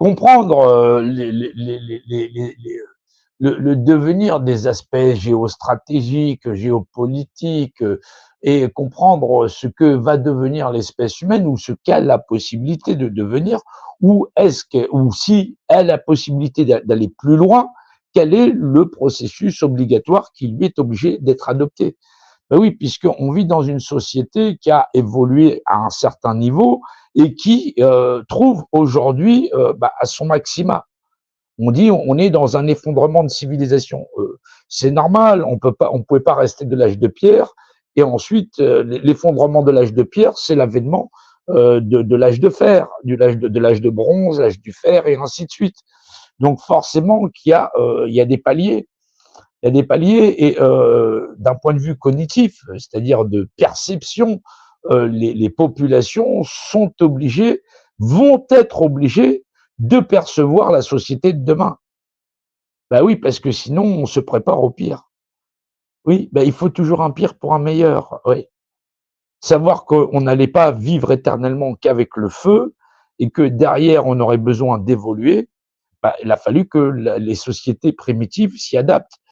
comprendre le devenir des aspects géostratégiques, géopolitiques, et comprendre ce que va devenir l'espèce humaine ou ce qu'elle a la possibilité de devenir, ou si elle a la possibilité d'aller plus loin, quel est le processus obligatoire qui lui est obligé d'être adopté. Ben oui, puisqu'on vit dans une société qui a évolué à un certain niveau et qui trouve aujourd'hui à son maxima. On dit on est dans un effondrement de civilisation. C'est normal, on pouvait pas rester de l'âge de pierre. Et ensuite, l'effondrement de l'âge de pierre, c'est l'avènement de l'âge de fer, de l'âge de bronze, l'âge du fer, et ainsi de suite. Donc forcément il y a des paliers. Il y a des paliers et d'un point de vue cognitif, c'est-à-dire de perception, les populations vont être obligées de percevoir la société de demain. Ben oui, parce que sinon on se prépare au pire. Oui, ben il faut toujours un pire pour un meilleur, oui. Savoir qu'on n'allait pas vivre éternellement qu'avec le feu et que derrière on aurait besoin d'évoluer, bah, il a fallu que les sociétés primitives s'y adaptent.